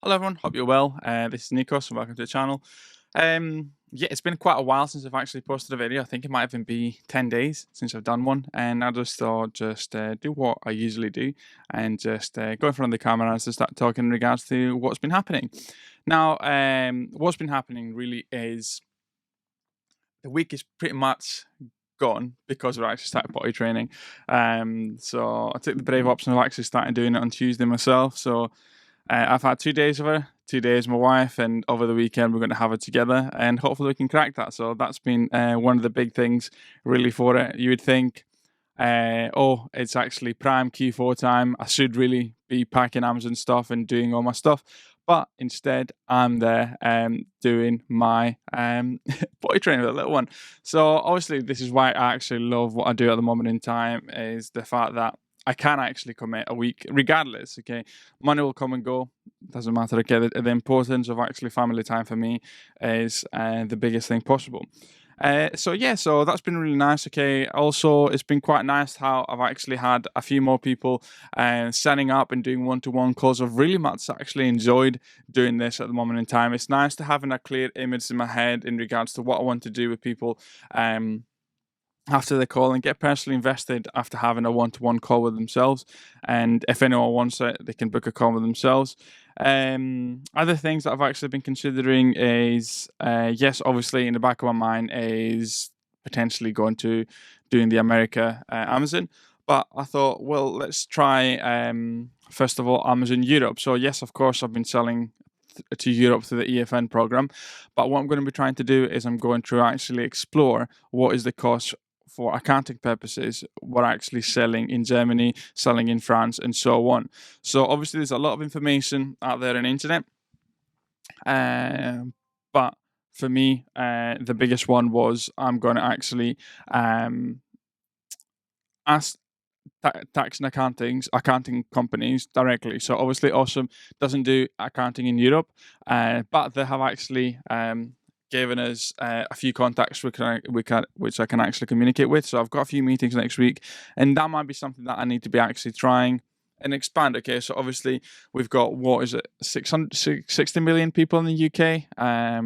Hello everyone, hope you're well. This is Nikos and welcome to the channel. Yeah, it's been quite a while since I've actually posted a video. I think it might even be 10 days since I've done one, and I just thought do what I usually do and just go in front of the camera and just start talking in regards to what's been happening. Now, what's been happening really is the week is pretty much gone because we're actually started potty training. So I took the brave option of actually starting doing it on Tuesday myself. So I've had 2 days of her, 2 days my wife, and over the weekend we're going to have it together, and hopefully we can crack that. So that's been one of the big things really for it. You would think, oh, it's actually prime Q4 time. I should really be packing Amazon stuff and doing all my stuff. But instead, I'm there doing my potty training with a little one. So obviously, this is why I actually love what I do at the moment in time, is the fact that I can actually commit a week regardless. Okay, money will come and go, doesn't matter. Okay, the importance of actually family time for me is the biggest thing possible. So that's been really nice. Okay, also it's been quite nice how I've actually had a few more people setting up and doing one-to-one calls. I've really much actually enjoyed doing this at the moment in time. It's nice to having a clear image in my head in regards to what I want to do with people after the call, and get personally invested after having a one-to-one call with themselves. And if anyone wants it, they can book a call with themselves. Other things that I've actually been considering is, yes, obviously in the back of my mind is potentially going to doing the America Amazon. But I thought, well, let's try first of all Amazon Europe. So yes, of course, I've been selling to Europe through the EFN program. But what I'm going to be trying to do is I'm going to actually explore what is the cost for accounting purposes, what actually selling in Germany, selling in France, and so on. So obviously, there's a lot of information out there on the internet, but for me, the biggest one was I'm going to actually ask tax and accounting companies directly. So obviously, Awesome doesn't do accounting in Europe, but they have actually given us a few contacts which I can actually communicate with. So I've got a few meetings next week, and that might be something that I need to be actually trying and expand. Okay, so obviously we've got, what is it, 60 million people in the UK. I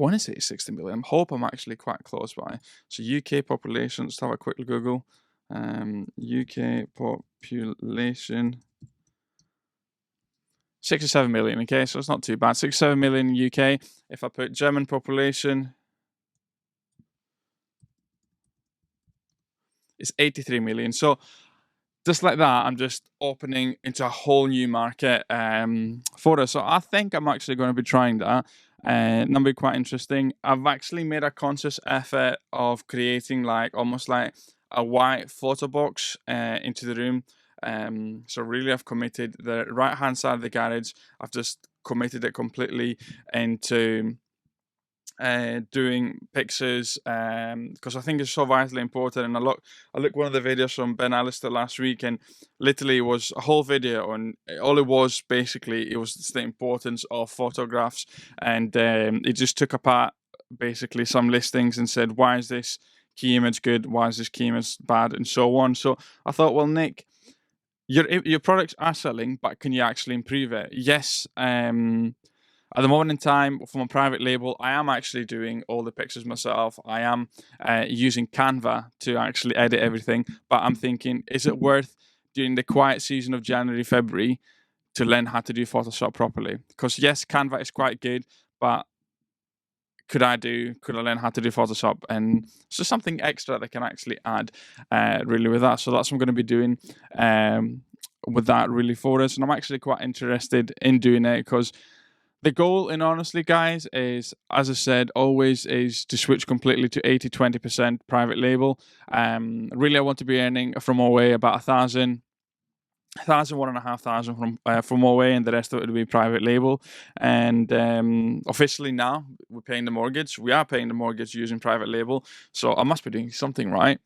want to say 60 million. I hope I'm actually quite close by. So UK population. Let's have a quick Google. UK population 67 million. Okay, so it's not too bad. 67 million in UK. If I put German population, it's 83 million. So just like that, I'm just opening into a whole new market for us. So I think I'm actually going to be trying that. And that'll be quite interesting. I've actually made a conscious effort of creating almost like a white photo box into the room. So really, I've committed the right hand side of the garage. I've just committed it completely into doing pictures because I think it's so vitally important. And I look one of the videos from Ben Alistair last week, and literally it was a whole video, and all it was basically, it was just the importance of photographs, and it just took apart basically some listings and said, why is this key image good, why is this key image bad, and so on. So I thought, well, Nick, your products are selling, but can you actually improve it? Yes. At the moment in time, from a private label, I am actually doing all the pictures myself. I am using Canva to actually edit everything. But I'm thinking, is it worth during the quiet season of January, February to learn how to do Photoshop properly? Because yes, Canva is quite good, but could I learn how to do Photoshop? And so something extra that I can actually add really with that. So that's what I'm going to be doing with that really for us. And I'm actually quite interested in doing it because the goal, and honestly, guys, is, as I said, always is to switch completely to 80-20% private label. Really, I want to be earning from away about 1,000, 1,500 from away, and the rest of it will be private label. And officially now, we're paying the mortgage. We are paying the mortgage using private label, so I must be doing something right.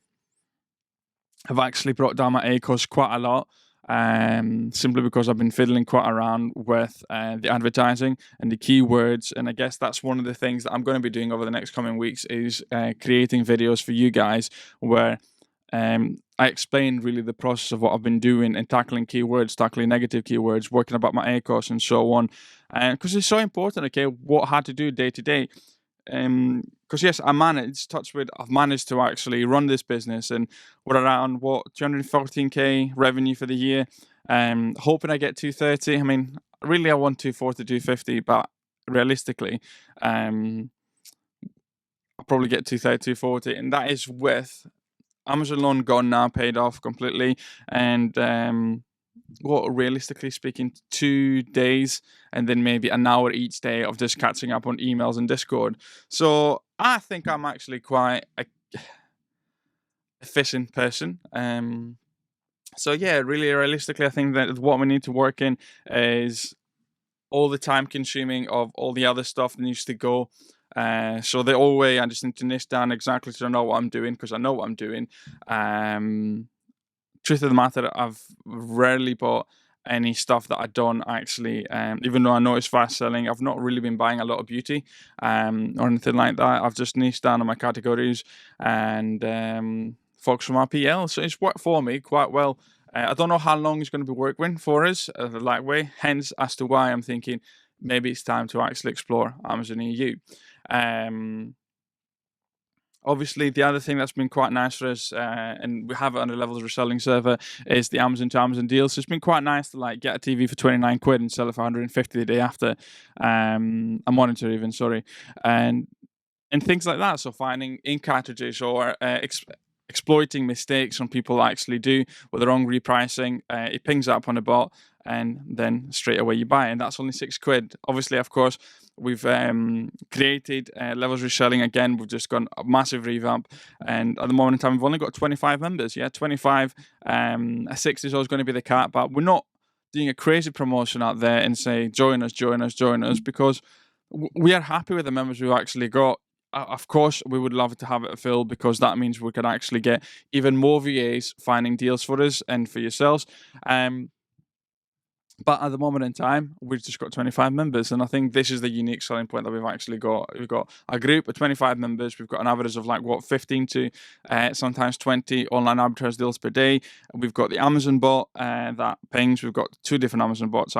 I've actually brought down my ACOS quite a lot, simply because I've been fiddling quite around with the advertising and the keywords. And I guess that's one of the things that I'm going to be doing over the next coming weeks is creating videos for you guys where I explained really the process of what I've been doing and tackling keywords, tackling negative keywords, working about my ACOS and so on. And because it's so important, okay, what I had to do day to day. Because yes, I've managed to actually run this business, and we're around 214k revenue for the year. Hoping I get 230. I mean, really, I want 240, 250, but realistically, I'll probably get 230, 240, and that is with Amazon loan gone now, paid off completely, and realistically speaking, 2 days and then maybe an hour each day of just catching up on emails and Discord. So I think I'm actually quite a efficient person. So yeah, really realistically, I think that what we need to work in is all the time consuming of all the other stuff that needs to go. So the old way, I just need to niche down exactly to know what I'm doing, because I know what I'm doing. Truth of the matter, I've rarely bought any stuff that I don't actually, even though I know it's fast selling, I've not really been buying a lot of beauty or anything like that. I've just niched down on my categories and focused on my PL. So it's worked for me quite well. I don't know how long it's going to be working for us the light way, hence as to why I'm thinking maybe it's time to actually explore Amazon EU. Obviously, the other thing that's been quite nice for us, and we have it on the Levels Reselling server, is the Amazon to Amazon deal. So it's been quite nice to like get a TV for 29 quid and sell it for 150 the day after. A monitor even, sorry. And things like that. So finding ink cartridges or exploiting mistakes some people actually do with the wrong repricing. It pings up on a bot, and then straight away you buy it, and that's only 6 quid. Obviously, of course, we've created Levels Reselling again. We've just gone a massive revamp, and at the moment in time, we've only got 25 members. Yeah, 25. A 6 is always going to be the cap, but we're not doing a crazy promotion out there and say join us, join us, join us, because we are happy with the members we've actually got. Of course, we would love to have it filled, because that means we can actually get even more VAs finding deals for us and for yourselves. But at the moment in time, we've just got 25 members, and I think this is the unique selling point that we've actually got. We've got a group of 25 members. We've got an average of 15 to sometimes 20 online arbitrage deals per day. We've got the Amazon bot that pings. We've got three different different bots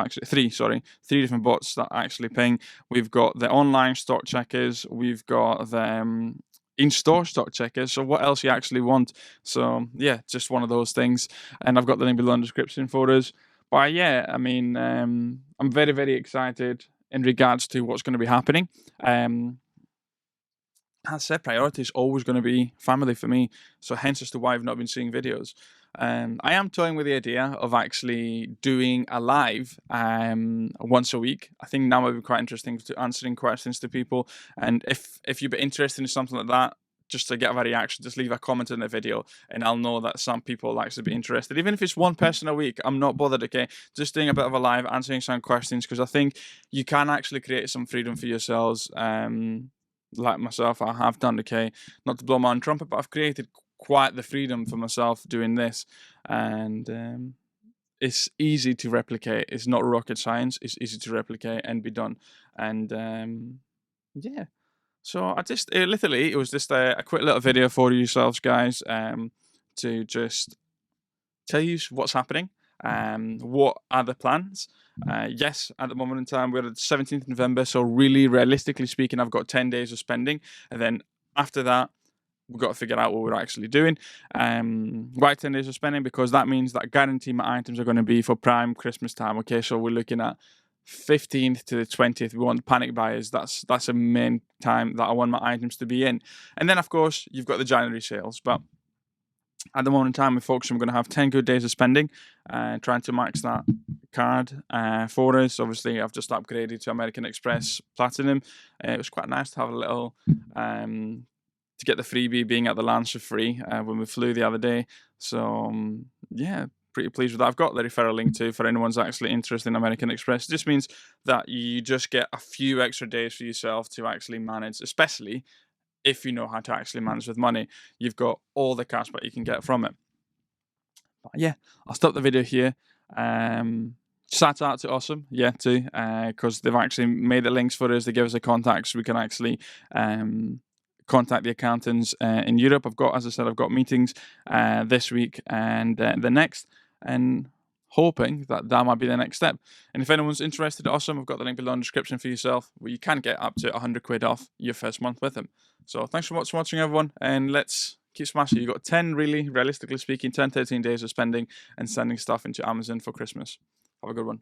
that actually ping. We've got the online stock checkers. We've got the in-store stock checkers. So what else you actually want? So yeah, just one of those things. And I've got the link below in the description for us. But yeah, I mean, I'm very, very excited in regards to what's going to be happening. As I said, priority is always going to be family for me. So hence as to why I've not been seeing videos. I am toying with the idea of actually doing a live once a week. I think that might be quite interesting to answering questions to people. And if you'd be interested in something like that, just to get a reaction, just leave a comment in the video and I'll know that some people will actually be interested. Even if it's one person a week, I'm not bothered, okay? Just doing a bit of a live, answering some questions, because I think you can actually create some freedom for yourselves. Like myself, I have done, okay? Not to blow my own trumpet, but I've created quite the freedom for myself doing this. And it's easy to replicate. It's not rocket science. It's easy to replicate and be done. And yeah. So it was just a quick little video for yourselves, guys, to just tell you what's happening, what are the plans. Yes, at the moment in time, we're at the 17th of November, so really, realistically speaking, I've got 10 days of spending, and then after that, we've got to figure out what we're actually doing. Why 10 days of spending? Because that means that I guarantee my items are going to be for prime Christmas time, okay? So we're looking at 15th to the 20th. We want panic buyers. That's a main time that I want my items to be in. And then, of course, you've got the January sales. But at the moment in time, we're focusing. We're going to have 10 good days of spending, trying to max that card for us. Obviously, I've just upgraded to American Express Platinum. It was quite nice to have a little to get the freebie being at the lounge for free when we flew the other day. So yeah, pretty pleased with that. I've got the referral link too for anyone's actually interested in American Express. It just means that you just get a few extra days for yourself to actually manage, especially if you know how to actually manage with money. You've got all the cash back you can get from it. But yeah, I'll stop the video here. Shout out to Awesome, yeah, too, because they've actually made the links for us. They give us the contacts. So we can actually contact the accountants in Europe. As I said, I've got meetings this week and the next, and hoping that might be the next step. And if anyone's interested, awesome, I've got the link below in the description for yourself, where you can get up to 100 quid off your first month with them. So thanks for watching, everyone, and let's keep smashing. You've got 10, really, realistically speaking, 10, 13 days of spending and sending stuff into Amazon for Christmas. Have a good one.